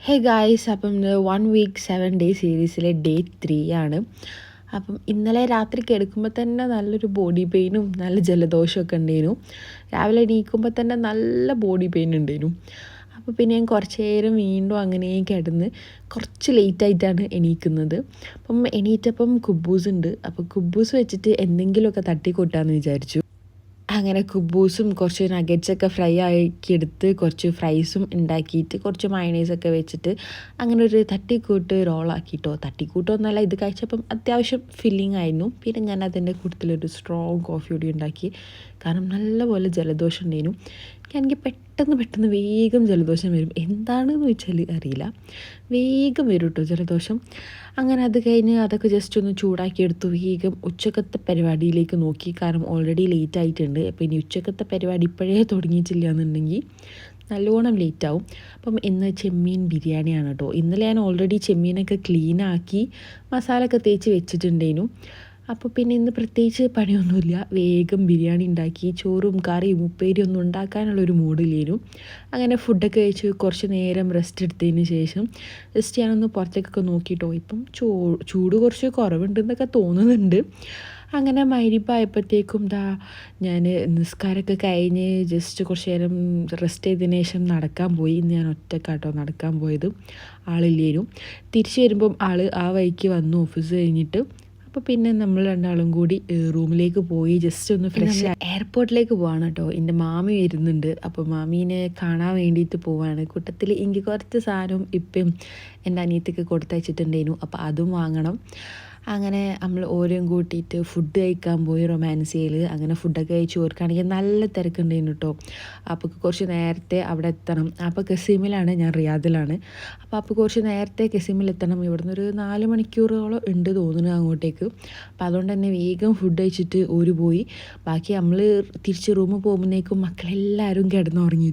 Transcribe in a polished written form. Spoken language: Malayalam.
ഹേ ഗായ്സ്, അപ്പം 1 വീക്ക് 7 ഡേ സീരീസിലെ ഡേ 3 ആണ്. അപ്പം ഇന്നലെ രാത്രി കിടക്കുമ്പോൾ തന്നെ നല്ലൊരു ബോഡി പെയിനും നല്ല ജലദോഷമൊക്കെ ഉണ്ടായിരുന്നു. രാവിലെ എണീക്കുമ്പോൾ തന്നെ നല്ല ബോഡി പെയിൻ ഉണ്ടായിരുന്നു. അപ്പോൾ പിന്നെ ഞാൻ കുറച്ച് നേരം വീണ്ടും അങ്ങനെ കിടന്ന് കുറച്ച് ലേറ്റായിട്ടാണ് എണീക്കുന്നത്. അപ്പം എണീറ്റപ്പം കുബൂസ് ഉണ്ട്. അപ്പോൾ കുബൂസ് വെച്ചിട്ട് എന്തെങ്കിലുമൊക്കെ തട്ടിക്കൂട്ടാമെന്ന് വിചാരിച്ചു. അങ്ങനെ കുബൂസും കുറച്ച് നഗറ്റ്സൊക്കെ ഫ്രൈ ആക്കിയെടുത്ത് കുറച്ച് ഫ്രൈസും ഉണ്ടാക്കിയിട്ട് കുറച്ച് മയണൈസൊക്കെ വെച്ചിട്ട് അങ്ങനെ ഒരു തട്ടിക്കൂട്ട് റോളാക്കിയിട്ടോ. തട്ടിക്കൂട്ടൊന്നുമല്ല, ഇത് കഴിച്ചപ്പം അത്യാവശ്യം ഫില്ലിംഗ് ആയിരുന്നു. പിന്നെ ഞാൻ അതിൻ്റെ കൂട്ടത്തിലൊരു സ്ട്രോങ് കോഫി കൂടി ഉണ്ടാക്കി. കാരണം നല്ലപോലെ ജലദോഷം ഉണ്ടായിരുന്നു. എനിക്ക് പെട്ടെന്ന് വേഗം ജലദോഷം വരും. എന്താണെന്ന് വെച്ചാൽ അറിയില്ല, വേഗം വരും കേട്ടോ ജലദോഷം. അങ്ങനെ അത് കഴിഞ്ഞ് അതൊക്കെ ജസ്റ്റ് ഒന്ന് ചൂടാക്കിയെടുത്തു. വേഗം ഉച്ചക്കത്തെ പരിപാടിയിലേക്ക് നോക്കി. കാരണം ഓൾറെഡി ലേറ്റ് ആയിട്ടുണ്ട്. അപ്പോൾ ഇനി ഉച്ചക്കത്തെ പരിപാടി ഇപ്പോഴേ തുടങ്ങിയിട്ടില്ല എന്നുണ്ടെങ്കിൽ നല്ലോണം ലേറ്റാവും. അപ്പം ഇന്ന് ചെമ്മീൻ ബിരിയാണിയാണ് കേട്ടോ. ഇന്നലെ ഞാൻ ഓൾറെഡി ചെമ്മീനൊക്കെ ക്ലീനാക്കി മസാലയൊക്കെ തേച്ച് വെച്ചിട്ടുണ്ടേനു. അപ്പോൾ പിന്നെ ഇന്ന് പ്രത്യേകിച്ച് പണിയൊന്നുമില്ല. വേഗം ബിരിയാണി ഉണ്ടാക്കി. ചോറും കറിയും ഉപ്പേരിയും ഒന്നും ഉണ്ടാക്കാനുള്ളൊരു മൂഡില്ലേനു. അങ്ങനെ ഫുഡൊക്കെ കഴിച്ച് കുറച്ച് നേരം റെസ്റ്റ് എടുത്തതിന് ശേഷം ജസ്റ്റ് ഞാനൊന്ന് പുറത്തേക്കൊക്കെ നോക്കിയിട്ടോ. ഇപ്പം ചൂട് കുറച്ച് കുറവുണ്ടെന്നൊക്കെ തോന്നുന്നുണ്ട്. അങ്ങനെ മഗ്‌രിബായപ്പോഴത്തേക്കും ഞാൻ നിസ്കാരമൊക്കെ കഴിഞ്ഞ് ജസ്റ്റ് കുറച്ച് നേരം റെസ്റ്റ് ചെയ്തതിന് ശേഷം നടക്കാൻ പോയി. ഇന്ന് ഞാൻ ഒറ്റക്കാട്ടോ നടക്കാൻ പോയത്, ആളില്ലേനും. തിരിച്ച് വരുമ്പം ആൾ ആ വഴിക്ക് വന്നു ഓഫീസ് കഴിഞ്ഞിട്ട്. അപ്പോൾ പിന്നെ നമ്മൾ രണ്ടാളും കൂടി റൂമിലേക്ക് പോയി ജസ്റ്റ് ഒന്ന് ഫ്രഷ് എയർപോർട്ടിലേക്ക് പോവാണ് കേട്ടോ. എൻ്റെ മാമി വരുന്നുണ്ട്. അപ്പോൾ മാമീനെ കാണാൻ വേണ്ടിയിട്ട് പോവാണ്. കൂട്ടത്തിൽ എനിക്ക് കുറച്ച് സാധനം ഇപ്പം എൻ്റെ അനിയത്തിക്ക് കൊടുത്തയച്ചിട്ടുണ്ടായിരുന്നു. അപ്പോൾ അതും വാങ്ങണം. അങ്ങനെ നമ്മൾ ഓരോയും കൂട്ടിയിട്ട് ഫുഡ് കഴിക്കാൻ പോയി റൊമാൻസിയയിൽ. അങ്ങനെ ഫുഡൊക്കെ കഴിച്ച് ഓർക്കാണെങ്കിൽ നല്ല തിരക്കുണ്ടായിരുന്നു കേട്ടോ. അപ്പോൾ കുറച്ച് നേരത്തെ അവിടെ എത്തണം. അപ്പോൾ കസീമിലാണ്, ഞാൻ റിയാദിലാണ്. അപ്പോൾ കുറച്ച് നേരത്തെ കസീമിൽ എത്തണം. ഇവിടുന്ന് ഒരു 4 മണിക്കൂറോളം ഉണ്ട് തോന്നുന്നു അങ്ങോട്ടേക്ക്. അപ്പോൾ അതുകൊണ്ട് തന്നെ വേഗം ഫുഡ് കഴിച്ചിട്ട് പോയി. ബാക്കി നമ്മൾ തിരിച്ച് റൂമിൽ പോകുമ്പോഴേക്കും മക്കളെല്ലാവരും കിടന്നുറങ്ങി.